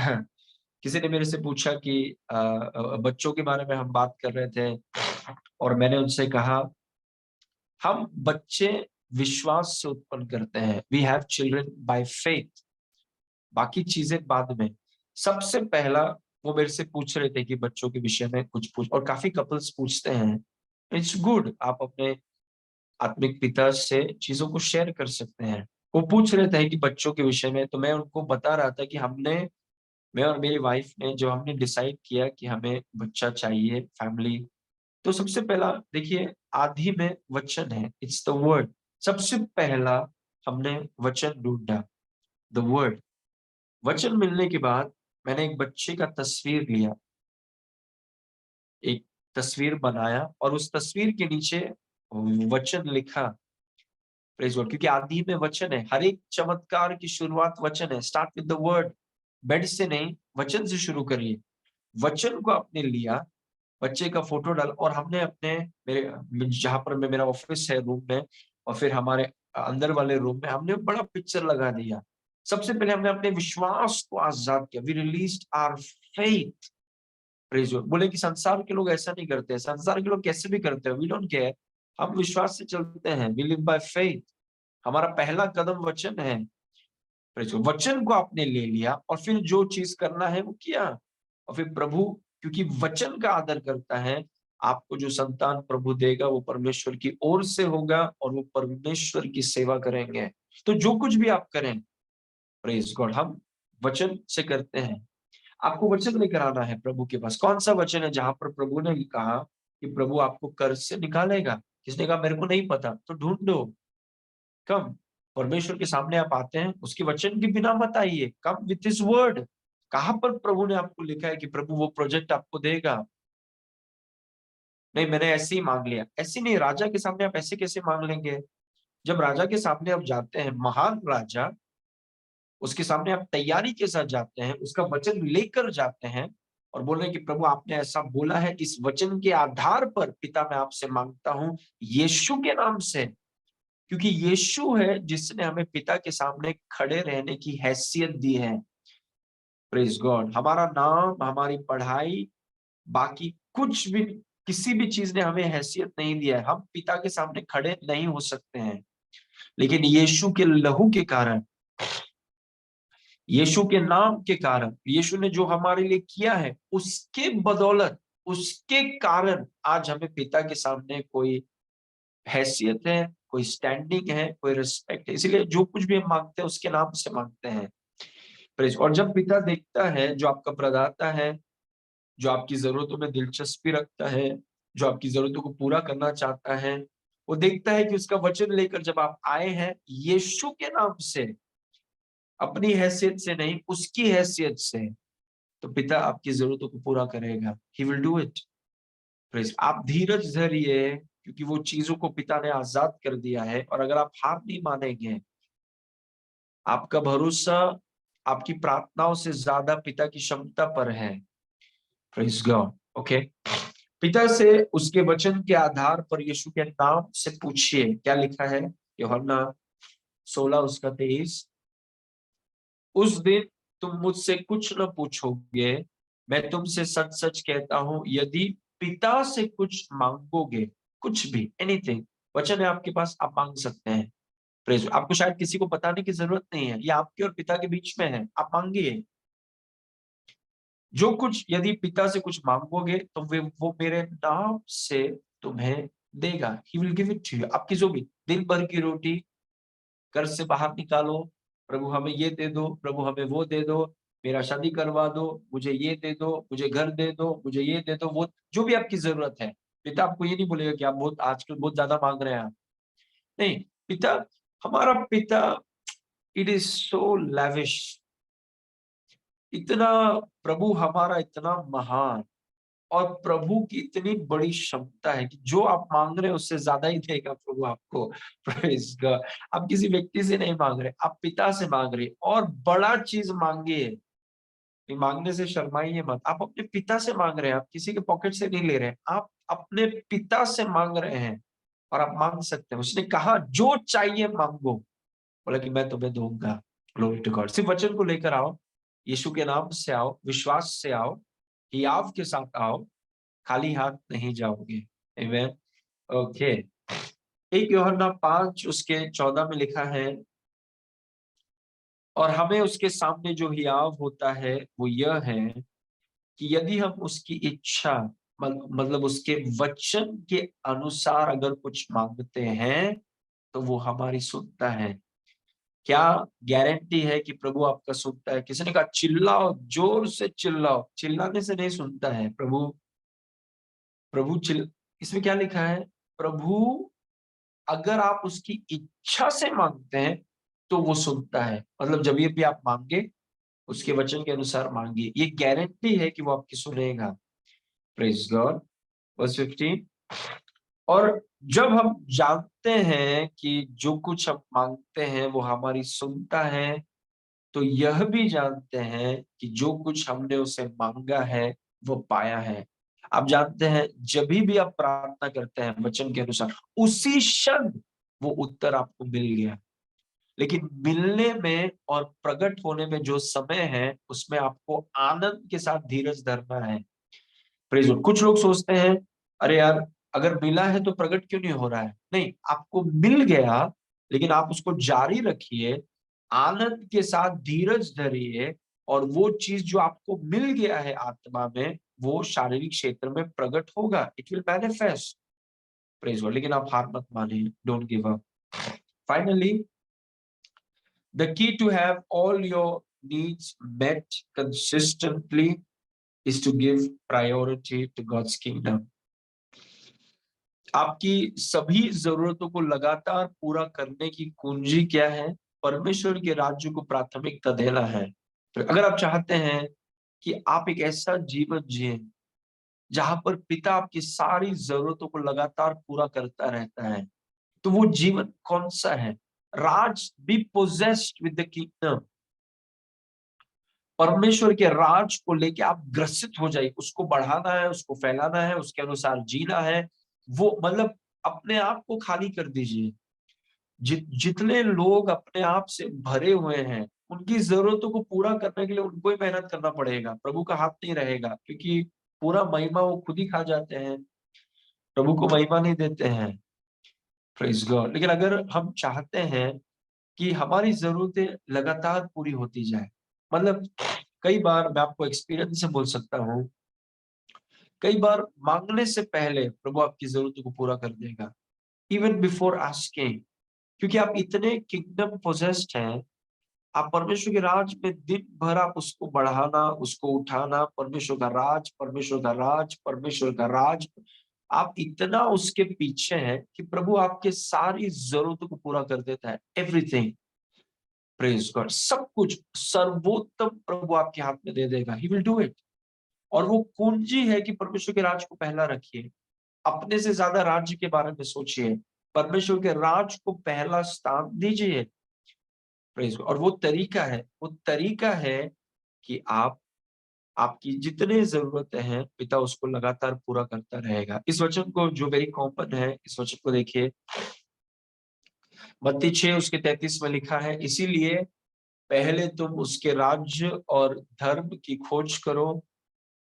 किसी ने मेरे से पूछा कि बच्चों के बारे में हम बात कर रहे थे, और मैंने उनसे कहा हम बच्चे विश्वास से उत्पन्न करते हैं। We have children by faith, बाकी चीजें बाद में। सबसे पहला वो मेरे से पूछ रहे थे कि बच्चों के विषय में कुछ पूछ, और काफी कपल्स पूछते हैं। इट्स गुड, आप अपने आत्मिक पिता से चीजों को शेयर कर सकते हैं। वो पूछ रहे थे कि बच्चों के विषय में, तो मैं उनको बता रहा था कि मैं और मेरी वाइफ ने, जब हमने डिसाइड किया कि हमें बच्चा चाहिए, फैमिली, तो सबसे पहला देखिए, आदि में वचन है, इट्स द वर्ड। सबसे पहला हमने वचन ढूंढा, द वर्ड। वचन मिलने के बाद मैंने एक बच्चे का तस्वीर लिया, एक तस्वीर बनाया, और उस तस्वीर के नीचे वचन लिखा। Praise God. क्योंकि आदि में वचन है, हर एक चमत्कार की शुरुआत वचन है। Start with the word. Bed से नहीं, वचन से शुरू करिए। वचन को आपने लिया, बच्चे का फोटो डाल, और हमने अपने, मेरे जहां पर मेरा ऑफिस है, रूम में, और फिर हमारे अंदर वाले रूम में हमने बड़ा पिक्चर लगा दिया। सबसे पहले हमने अपने विश्वास को आजाद किया। We released our faith. Praise God. बोले कि संसार के लोग ऐसा नहीं करते, संसार के लोग कैसे भी करते हैं, वी डोंट केयर। हम विश्वास से चलते हैं, वी लिव बाय फेथ। हमारा पहला कदम वचन है। Praise God. वचन को आपने ले लिया, और फिर जो चीज करना है वो किया। और फिर प्रभु, क्योंकि वचन का आदर करता है, आपको जो संतान प्रभु देगा वो परमेश्वर की ओर से होगा, और वो परमेश्वर की सेवा करेंगे। तो जो कुछ भी आप करें, प्रेज गॉड, हम वचन से करते हैं। आपको वचन लेकर आना है प्रभु के पास। कौन सा वचन है जहां पर प्रभु ने कहा कि प्रभु आपको कर्ज से निकालेगा? किसने कहा मेरे को नहीं पता? तो ढूंढो। कम, परमेश्वर के सामने आप आते हैं, उसके वचन के बिना मत आइए। Come with his word. कहां पर प्रभु ने आपको लिखा है कि प्रभु वो प्रोजेक्ट आपको देगा? नहीं, मैंने ऐसे ही मांग लिया। ऐसे नहीं, राजा के सामने आप ऐसे कैसे मांग लेंगे? जब राजा के सामने आप जाते हैं, महान राजा, उसके सामने आप तैयारी के साथ जाते हैं, उसका वचन लेकर जाते हैं, और बोल रहे हैं कि प्रभु आपने ऐसा बोला है, इस वचन के आधार पर पिता मैं आपसे मांगता हूं, यीशु के नाम से। क्योंकि यीशु है जिसने हमें पिता के सामने खड़े रहने की हैसियत दी है। Praise God. हमारा नाम, हमारी पढ़ाई, बाकी कुछ भी, किसी भी चीज ने हमें हैसियत नहीं दिया है। हम पिता के सामने खड़े नहीं हो सकते हैं, लेकिन यीशु के लहू के कारण, यीशु के नाम के कारण, यीशु ने जो हमारे लिए किया है उसके बदौलत, उसके कारण आज हमें पिता के सामने कोई हैसियत है, कोई स्टैंडिंग है, कोई रिस्पेक्ट है। इसलिए जो कुछ भी हम मांगते हैं उसके नाम से मांगते हैं। प्रेज। और जब पिता देखता है, जो आपका प्रदाता है, जो आपकी जरूरतों में दिलचस्पी रखता है, जो आपकी जरूरतों को पूरा करना चाहता है, वो देखता है कि उसका वचन लेकर जब आप आए हैं यीशु के नाम से, अपनी हैसियत से नहीं, उसकी हैसियत से, तो पिता आपकी जरूरतों को पूरा करेगा। He will do it. Praise. आप धीरज धरिए, क्योंकि वो चीजों को पिता ने आजाद कर दिया है। और अगर आप हार नहीं मानेंगे, आपका भरोसा आपकी प्रार्थनाओं से ज्यादा पिता की क्षमता पर है। Praise God. ओके। पिता से उसके वचन के आधार पर यीशु के नाम से पूछिए। क्या लिखा है? यूहन्ना 16 उसका 23। उस दिन तुम मुझसे कुछ न पूछोगे, मैं तुमसे सच सच कहता हूं, यदि पिता से कुछ मांगोगे, कुछ भी, एनीथिंग, वचन है आपके पास, आप मांग सकते हैं। प्रेज। आपको शायद किसी को बताने की जरूरत नहीं है, ये आपके और पिता के बीच में है। आप मांगिए जो कुछ, यदि पिता से कुछ मांगोगे तो वो मेरे नाम से तुम्हें देगा। He will give it to you. आपकी जो भी दिन भर की रोटी कर्ज से बाहर निकालो। प्रभु हमें ये दे दो, प्रभु हमें वो दे दो, मेरा शादी करवा दो, मुझे ये दे दो, मुझे घर दे दो, मुझे ये दे दो, वो जो भी आपकी जरूरत है। पिता आपको ये नहीं बोलेगा कि आप बहुत आजकल बहुत ज्यादा मांग रहे हैं आप। नहीं, पिता, हमारा पिता, इट इज सो लैविश। इतना, प्रभु हमारा इतना महान, और प्रभु की इतनी बड़ी क्षमता है कि जो आप मांग रहे हैं उससे ज्यादा ही देगा प्रभु आपको। Praise God. आप किसी व्यक्ति से नहीं मांग रहे, आप पिता से मांग रहे, और बड़ा चीज मांगिए। मांगने से शर्माइए मत, आप अपने पिता से मांग रहे हैं, आप किसी के पॉकेट से नहीं ले रहे हैं, आप अपने पिता से मांग रहे हैं। और आप मांग सकते हैं, उसने कहा जो चाहिए मांगो, बोला कि मैं तुम्हें दूंगा। Glory to God. सिर्फ वचन को लेकर आओ, यीशु के नाम से आओ, विश्वास से आओ, हियाव के साथ आओ, खाली हाथ नहीं जाओगे। आमीन। ओके। 1 यूहन्ना 5 उसके 14 में लिखा है, और हमें उसके सामने जो हियाव होता है वो यह है कि यदि हम उसकी इच्छा मतलब उसके वचन के अनुसार अगर कुछ मांगते हैं तो वो हमारी सुनता है। क्या गारंटी है कि प्रभु आपका सुनता है? किसी ने कहा चिल्लाओ, जोर से चिल्लाओ, चिल्लाने से नहीं सुनता है प्रभु। प्रभु इसमें क्या लिखा है? प्रभु अगर आप उसकी इच्छा से मांगते हैं तो वो सुनता है। मतलब जब ये भी आप मांगे उसके वचन के अनुसार मांगिए, ये गारंटी है कि वो आपकी सुनेगा। Praise God. वर्स 15। और जब हम जानते हैं कि जो कुछ हम मांगते हैं वो हमारी सुनता है, तो यह भी जानते हैं कि जो कुछ हमने उसे मांगा है वो पाया है। आप जानते हैं जब भी आप प्रार्थना करते हैं वचन के अनुसार, उसी क्षण वो उत्तर आपको मिल गया। लेकिन मिलने में और प्रकट होने में जो समय है उसमें आपको आनंद के साथ धीरज धरना है। Praise God. कुछ लोग सोचते हैं अरे यार अगर मिला है तो प्रकट क्यों नहीं हो रहा है? नहीं, आपको मिल गया, लेकिन आप उसको जारी रखिए, आनंद के साथ धीरज धरिए, और वो चीज जो आपको मिल गया है आत्मा में वो शारीरिक क्षेत्र में प्रकट होगा। It will manifest. Praise God. लेकिन आप हार मत मानिए, don't give up. Finally, the key to have all your needs met consistently is to give priority to God's kingdom. आपकी सभी जरूरतों को लगातार पूरा करने की कुंजी क्या है? परमेश्वर के राज्य को प्राथमिकता देना है। तो अगर आप चाहते हैं कि आप एक ऐसा जीवन जिए जहां पर पिता आपकी सारी जरूरतों को लगातार पूरा करता रहता है, तो वो जीवन कौन सा है? राज, be possessed with the kingdom. परमेश्वर के राज को लेके आप ग्रसित हो जाइए, उसको बढ़ाना है, उसको फैलाना है, उसके अनुसार जीना है। वो मतलब अपने आप को खाली कर दीजिए। जितने लोग अपने आप से भरे हुए हैं उनकी जरूरतों को पूरा करने के लिए उनको ही मेहनत करना पड़ेगा, प्रभु का हाथ नहीं रहेगा, क्योंकि पूरा महिमा वो खुद ही खा जाते हैं, प्रभु को महिमा नहीं देते हैं। Praise God. लेकिन अगर हम चाहते हैं कि हमारी जरूरतें लगातार पूरी होती जाए, मतलब कई बार मैं आपको एक्सपीरियंस से बोल सकता हूँ, कई बार मांगने से पहले प्रभु आपकी जरूरतों को पूरा कर देगा, इवन बिफोर आस्किंग। क्योंकि आप इतने किंगडम पोजेस्ड हैं, आप परमेश्वर के राज में दिन भर आप उसको बढ़ाना, उसको उठाना, परमेश्वर का राज, परमेश्वर का राज, परमेश्वर का राज। आप इतना उसके पीछे हैं कि प्रभु आपके सारी जरूरतों को पूरा कर देता है। एवरीथिंग। Praise God. सब कुछ सर्वोत्तम प्रभु आपके हाथ में दे देगा। He will do it. और वो कुंजी है कि परमेश्वर के राज को पहला रखिए, अपने से ज्यादा राज्य के बारे में सोचिए, परमेश्वर के राज को पहला स्थान दीजिए। Praise God. और वो तरीका है कि आपकी जितने जरूरतें हैं पिता उसको लगातार पूरा करता रहेगा। इस वचन को जो वेरी कॉमन है, इस वचन को देखिए, मत्ती 6 उसके 33 में लिखा है, इसीलिए पहले तुम उसके राज्य और धर्म की खोज करो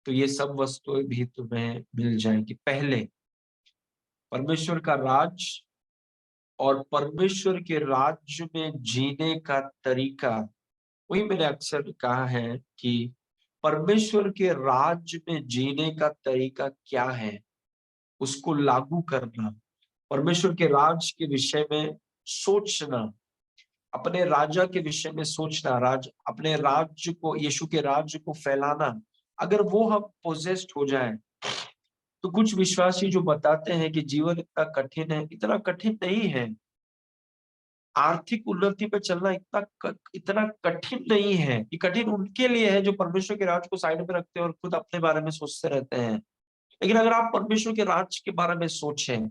तो ये सब वस्तुएं भी तुम्हें मिल जाएंगी। पहले परमेश्वर का राज और परमेश्वर के राज्य में जीने का तरीका, वही मैंने अक्सर कहा है कि परमेश्वर के राज्य में जीने का तरीका क्या है, उसको लागू करना, परमेश्वर के राज के विषय में सोचना, अपने राजा के विषय में सोचना, अपने राज्य को, यीशु के राज्य को फैलाना। अगर वो हम पोजेस्ड हो जाए, तो कुछ विश्वासी जो बताते हैं कि जीवन इतना कठिन है, इतना कठिन नहीं है। आर्थिक उन्नति पे चलना इतना कठिन नहीं है। ये कठिन उनके लिए है जो परमेश्वर के राज को साइड में रखते हैं और खुद अपने बारे में सोचते रहते हैं। लेकिन अगर आप परमेश्वर के राज्य के बारे में सोचें,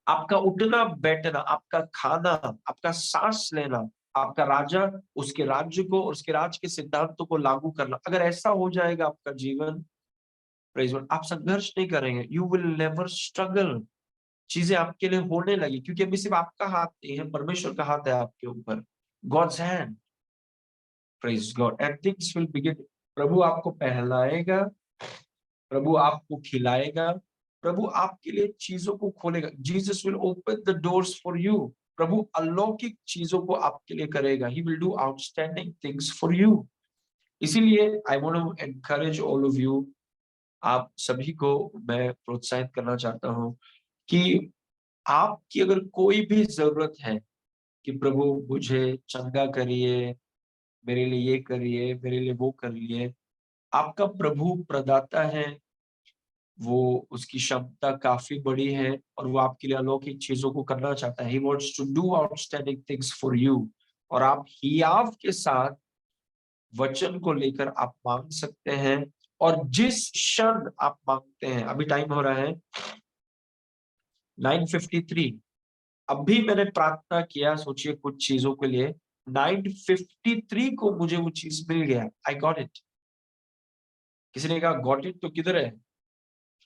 आपका उठना बैठना, आपका खाना, आपका सांस लेना, आपका राजा उसके राज्य को और उसके राज्य के सिद्धांतों को लागू करना, अगर ऐसा हो जाएगा आपका जीवन, प्रेज़ गॉड, आप संघर्ष नहीं करेंगे, यू विल नेवर स्ट्रगल। चीजें आपके लिए होने लगी, क्योंकि अभी सिर्फ आपका हाथ नहीं है, परमेश्वर का हाथ है आपके ऊपर। God's hand, praise God, and things will begin. प्रभु आपको पहलाएगा, प्रभु आपको खिलाएगा, प्रभु आपके लिए चीजों को खोलेगा। Jesus will open the doors for you. प्रभु अलौकिक चीजों को आपके लिए करेगा। He will do outstanding things for you. इसीलिए I want to encourage all of you, आप सभी को मैं प्रोत्साहित करना चाहता हूं कि आपकी अगर कोई भी जरूरत है कि प्रभु मुझे चंगा करिए, मेरे लिए ये करिए, मेरे लिए वो करिए, आपका प्रभु प्रदाता है, वो उसकी क्षमता काफी बड़ी है और वो आपके लिए अलौकिक चीजों को करना चाहता है। He wants to do outstanding things for you। और आप हियाव के साथ वचन को लेकर आप मांग सकते हैं, और जिस क्षण आप मांगते हैं, अभी टाइम हो रहा है 9:53, अभी मैंने प्रार्थना किया, सोचिए कुछ चीजों के लिए, 9:53 को मुझे वो चीज मिल गया। I got it. किसी ने कहा गॉट इट तो किधर है?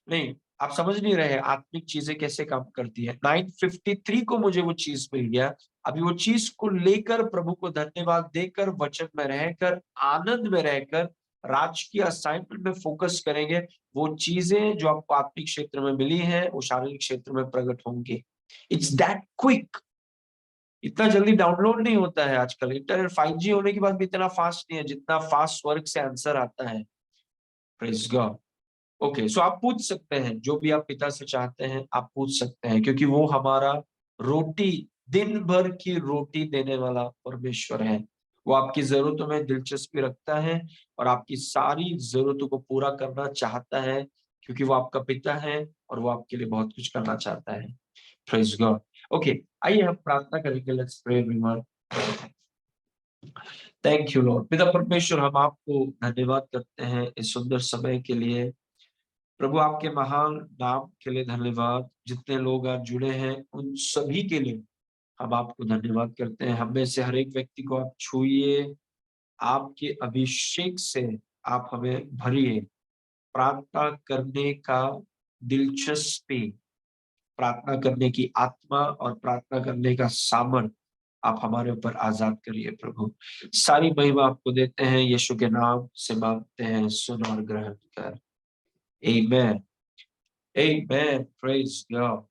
नहीं, आप समझ नहीं रहे आत्मिक चीजें कैसे काम करती है। 9:53 को मुझे वो चीज मिल गया। अभी वो चीज को लेकर प्रभु को धन्यवाद देकर, वचन में रहकर, आनंद में रहकर, राजकीय असाइनमेंट में फोकस करेंगे। वो चीजें जो आपको आत्मिक क्षेत्र में मिली है, वो शारीरिक क्षेत्र में प्रकट होंगे। It's that quick. इतना जल्दी डाउनलोड नहीं होता है आजकल। इंटरनेट 5G होने के बाद भी इतना फास्ट नहीं है जितना फास्ट स्वर्ग से आंसर आता है। Praise God. ओके, सो आप पूछ सकते हैं, जो भी आप पिता से चाहते हैं आप पूछ सकते हैं, क्योंकि वो हमारा रोटी, दिन भर की रोटी देने वाला परमेश्वर है। वो आपकी जरूरतों में दिलचस्पी रखता है और आपकी सारी जरूरतों को पूरा करना चाहता है, क्योंकि वो आपका पिता है और वो आपके लिए बहुत कुछ करना चाहता है। Praise God. ओके, आइए हम प्रार्थना करेंगे। Let's pray everyone. Thank you Lord. पिता परमेश्वर, हम आपको धन्यवाद करते हैं इस सुंदर समय के लिए। प्रभु आपके महान नाम के लिए धन्यवाद। जितने लोग आज जुड़े हैं उन सभी के लिए हम आपको धन्यवाद करते हैं। हमें से हर एक व्यक्ति को आप छूइए, आपके अभिषेक से आप हमें भरिए। प्रार्थना करने का दिलचस्पी, प्रार्थना करने की आत्मा और प्रार्थना करने का सामर्थ आप हमारे ऊपर आजाद करिए प्रभु। सारी महिमा आपको देते हैं, यीशु के नाम से मांगते हैं, सुन और ग्रहण कर। आमेन। Amen. Praise God.